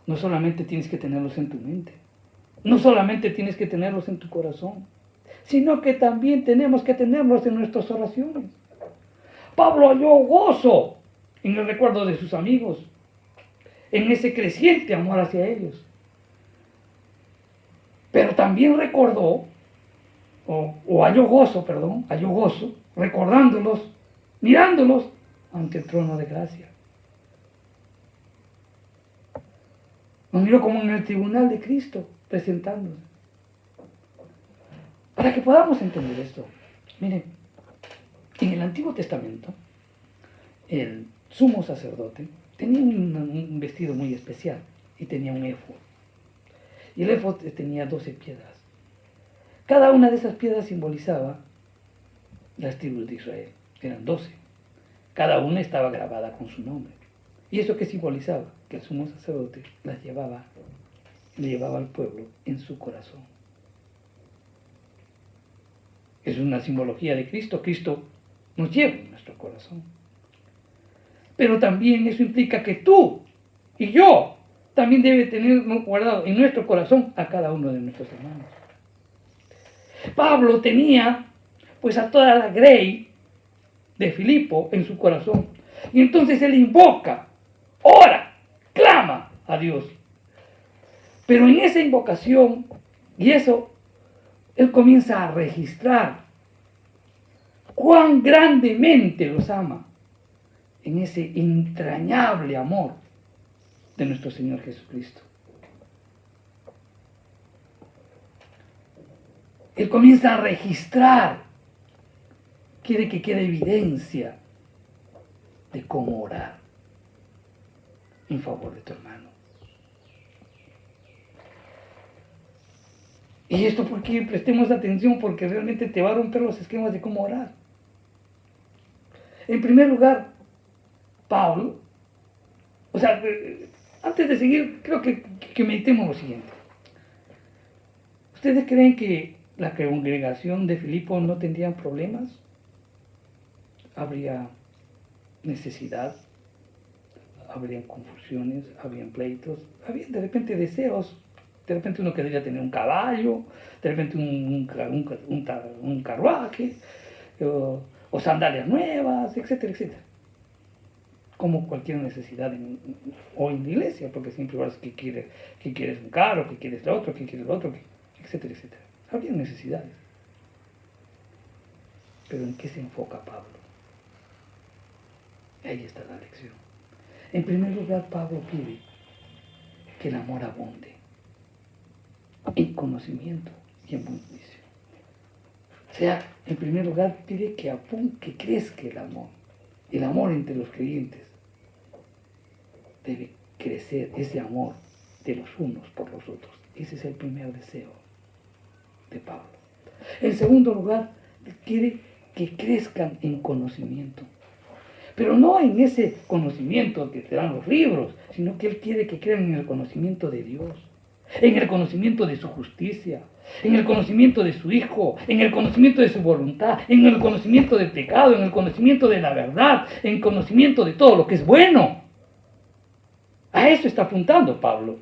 no solamente tienes que tenerlos en tu mente, no solamente tienes que tenerlos en tu corazón, sino que también tenemos que tenerlos en nuestras oraciones. Pablo halló gozo en el recuerdo de sus amigos, en ese creciente amor hacia ellos. Pero también recordó, halló gozo, recordándolos, mirándolos ante el trono de gracia. Nos miró como en el tribunal de Cristo, presentándose. Para que podamos entender esto, miren, en el Antiguo Testamento, el sumo sacerdote tenía un vestido muy especial y tenía un éfod. Y el éfod tenía 12 piedras. Cada una de esas piedras simbolizaba las tribus de Israel. Eran 12. Cada una estaba grabada con su nombre. ¿Y eso qué simbolizaba? Que el sumo sacerdote le llevaba al pueblo en su corazón. Es una simbología de Cristo. Cristo nos lleva en nuestro corazón. Pero también eso implica que tú y yo también debe tener guardado en nuestro corazón a cada uno de nuestros hermanos. Pablo tenía pues a toda la grey de Filipo en su corazón. Y entonces él invoca, ora, clama a Dios. Pero en esa invocación, y eso, él comienza a registrar cuán grandemente los ama en ese entrañable amor de nuestro Señor Jesucristo. Él comienza a registrar, quiere que quede evidencia de cómo orar en favor de tu hermano. Y esto porque prestemos atención, porque realmente te va a romper los esquemas de cómo orar. En primer lugar, Pablo, antes de seguir, creo que meditemos lo siguiente. ¿Ustedes creen que la congregación de Filipo no tendría problemas? ¿Habría necesidad? ¿Habrían confusiones? ¿Habrían pleitos? ¿Habrían de repente deseos? De repente uno querría tener un caballo, de repente un carruaje, o sandalias nuevas, etcétera, etcétera. Como cualquier necesidad hoy en la iglesia, porque siempre vas que quieres un carro, que quieres lo otro, etcétera, etcétera. Habría necesidades. Pero ¿en qué se enfoca Pablo? Ahí está la lección. En primer lugar, Pablo pide que el amor abunde en conocimiento y en buen juicio. O sea, en primer lugar, pide que crezca el amor entre los creyentes. Debe crecer ese amor de los unos por los otros. Ese es el primer deseo de Pablo. En segundo lugar, quiere que crezcan en conocimiento. Pero no en ese conocimiento que te dan los libros, sino que él quiere que crezcan en el conocimiento de Dios, en el conocimiento de su justicia, en el conocimiento de su Hijo, en el conocimiento de su voluntad, en el conocimiento del pecado, en el conocimiento de la verdad, en el conocimiento de todo lo que es bueno. A eso está apuntando Pablo.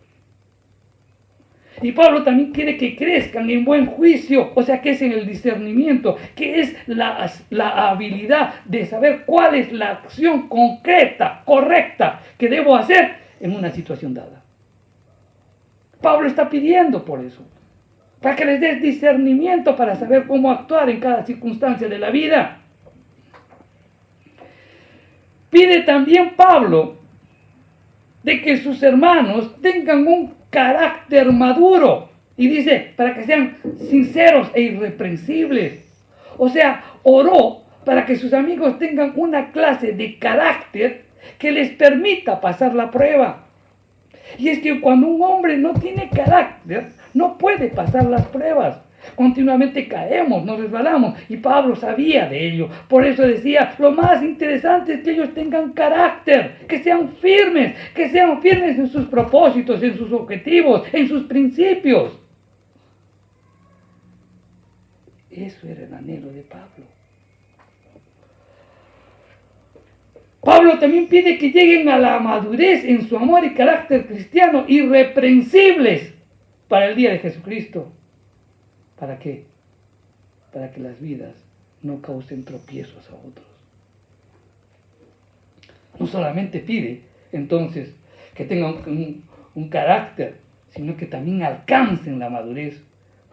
Y Pablo también quiere que crezcan en buen juicio, o sea, que es en el discernimiento, que es la habilidad de saber cuál es la acción concreta, correcta, que debo hacer en una situación dada. Pablo está pidiendo por eso, para que les des discernimiento para saber cómo actuar en cada circunstancia de la vida. Pide también Pablo de que sus hermanos tengan un carácter maduro. Y dice, para que sean sinceros e irreprensibles. O sea, oró para que sus amigos tengan una clase de carácter que les permita pasar la prueba. Y es que cuando un hombre no tiene carácter, no puede pasar las pruebas. Continuamente caemos, nos resbalamos, y Pablo sabía de ello. Por eso decía, lo más interesante es que ellos tengan carácter, que sean firmes en sus propósitos, en sus objetivos, en sus principios. Eso era el anhelo de Pablo. Pablo también pide que lleguen a la madurez en su amor y carácter cristiano, irreprensibles para el día de Jesucristo. ¿Para qué? Para que las vidas no causen tropiezos a otros. No solamente pide, entonces, que tengan un carácter, sino que también alcancen la madurez,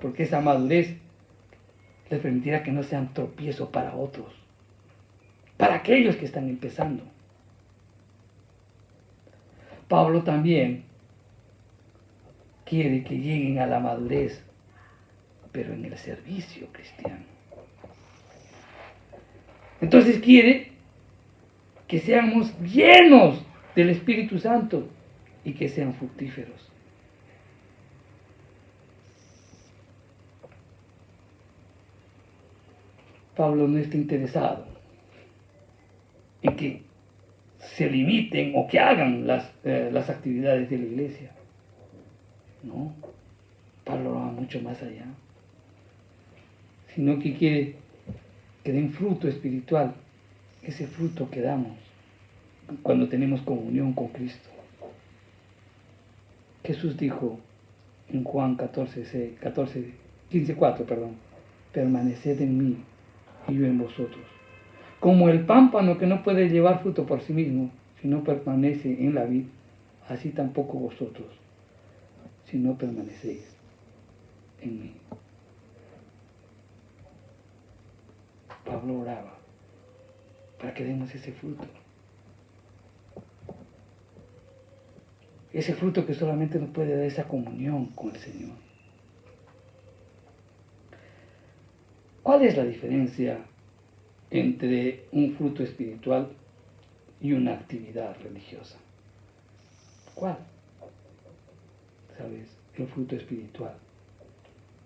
porque esa madurez les permitirá que no sean tropiezos para otros, para aquellos que están empezando. Pablo también quiere que lleguen a la madurez, pero en el servicio cristiano. Entonces quiere que seamos llenos del Espíritu Santo y que sean fructíferos. Pablo no está interesado en que se limiten o que hagan las actividades de la iglesia. No, Pablo va mucho más allá, sino que quiere que den fruto espiritual, ese fruto que damos cuando tenemos comunión con Cristo. Jesús dijo en Juan 15:4, permaneced en mí y yo en vosotros. Como el pámpano que no puede llevar fruto por sí mismo, si no permanece en la vid, así tampoco vosotros, si no permanecéis en mí. Pablo oraba para que demos ese fruto. Ese fruto que solamente nos puede dar esa comunión con el Señor. ¿Cuál es la diferencia entre un fruto espiritual y una actividad religiosa? ¿Cuál? ¿Sabes? El fruto espiritual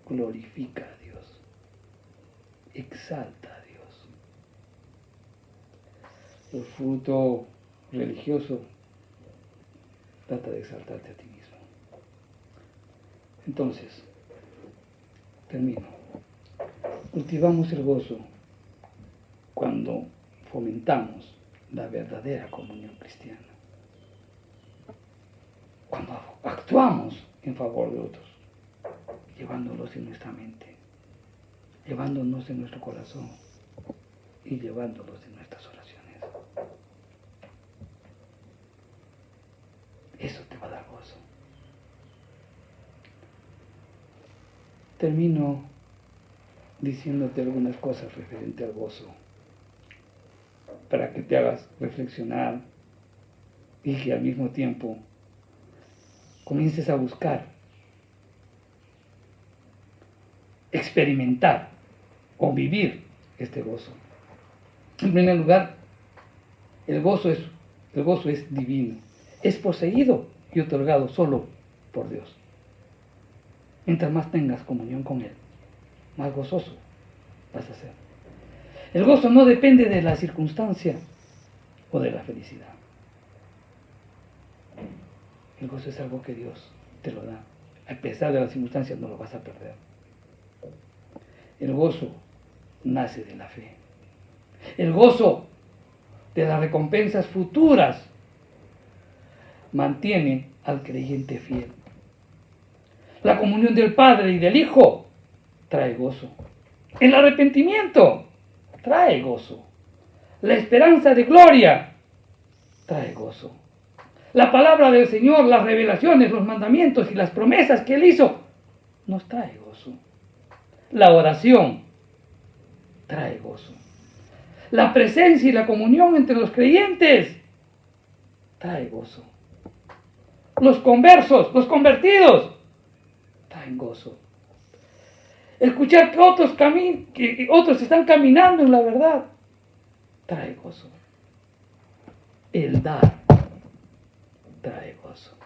glorifica a Dios, exalta a Dios. El fruto religioso trata de exaltarte a ti mismo. Entonces, termino. Cultivamos el gozo cuando fomentamos la verdadera comunión cristiana. Cuando actuamos en favor de otros, llevándolos en nuestra mente, llevándonos en nuestro corazón y llevándolos en nuestras oraciones. Eso te va a dar gozo. Termino diciéndote algunas cosas referente al gozo, para que te hagas reflexionar y que al mismo tiempo comiences a buscar, experimentar o vivir este gozo. En primer lugar, el gozo es divino, es poseído y otorgado solo por Dios. Mientras más tengas comunión con Él, más gozoso vas a ser. El gozo no depende de la circunstancia o de la felicidad. El gozo es algo que Dios te lo da. A pesar de las circunstancias no lo vas a perder. El gozo nace de la fe. El gozo de las recompensas futuras mantiene al creyente fiel. La comunión del Padre y del Hijo trae gozo. El arrepentimiento trae gozo. La esperanza de gloria trae gozo. La palabra del Señor, las revelaciones, los mandamientos y las promesas que Él hizo, nos trae gozo. La oración trae gozo. La presencia y la comunión entre los creyentes trae gozo. Los conversos, los convertidos, traen gozo. Escuchar que otros están caminando en la verdad, trae gozo. El dar trae gozo.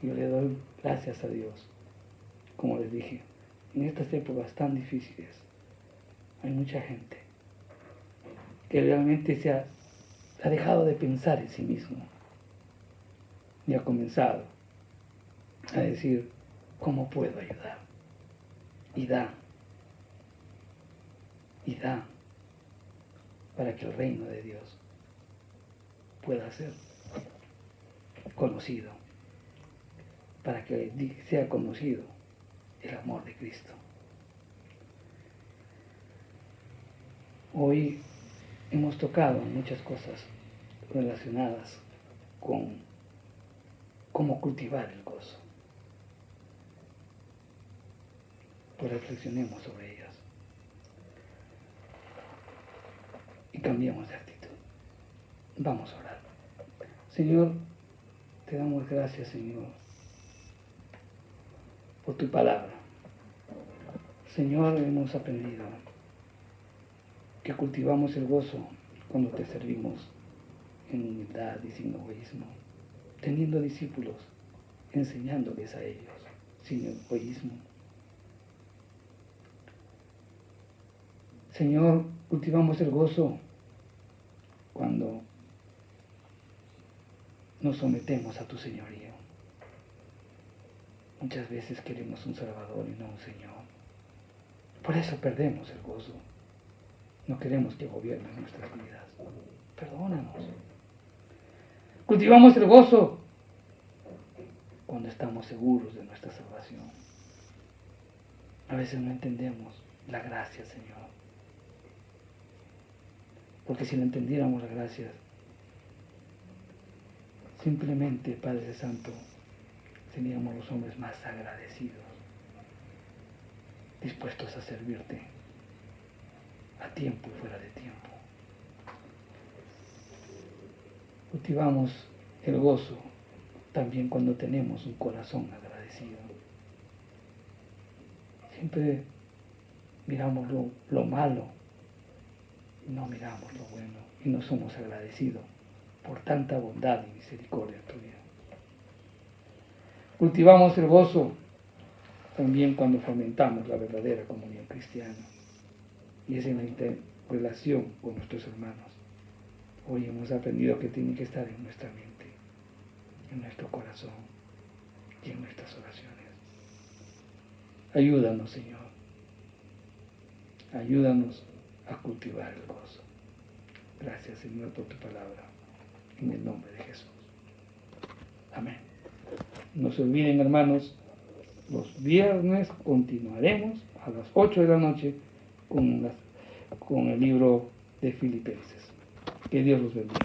Yo le doy gracias a Dios. Como les dije, en estas épocas tan difíciles hay mucha gente que realmente se ha dejado de pensar en sí mismo y ha comenzado a decir, ¿cómo puedo ayudar? Y da para que el reino de Dios pueda ser conocido, para que sea conocido el amor de Cristo. Hoy hemos tocado muchas cosas relacionadas con cómo cultivar el gozo. Pues reflexionemos sobre ellas y cambiemos de actitud. Vamos a orar. Señor, te damos gracias, Señor, por tu palabra. Señor, hemos aprendido que cultivamos el gozo cuando te servimos en humildad y sin egoísmo, teniendo discípulos, enseñándoles a ellos sin egoísmo. Señor, cultivamos el gozo cuando nos sometemos a tu señorío. Muchas veces queremos un Salvador y no un Señor. Por eso perdemos el gozo. No queremos que gobierne nuestras vidas. Perdónanos. Cultivamos el gozo cuando estamos seguros de nuestra salvación. A veces no entendemos la gracia, Señor. Porque si no entendiéramos la gracia, simplemente, Padre Santo, seríamos los hombres más agradecidos, dispuestos a servirte a tiempo y fuera de tiempo. Cultivamos el gozo también cuando tenemos un corazón agradecido. Siempre miramos lo malo, no miramos lo bueno y no somos agradecidos por tanta bondad y misericordia tuya. Cultivamos el gozo también cuando fomentamos la verdadera comunión cristiana y es en la relación con nuestros hermanos. Hoy hemos aprendido que tiene que estar en nuestra mente, en nuestro corazón y en nuestras oraciones. Ayúdanos, Señor. Ayúdanos a cultivar el gozo. Gracias, Señor, por tu palabra. En el nombre de Jesús. Amén. No se olviden, hermanos, los viernes continuaremos a las 8 de la noche con el libro de Filipenses. Que Dios los bendiga.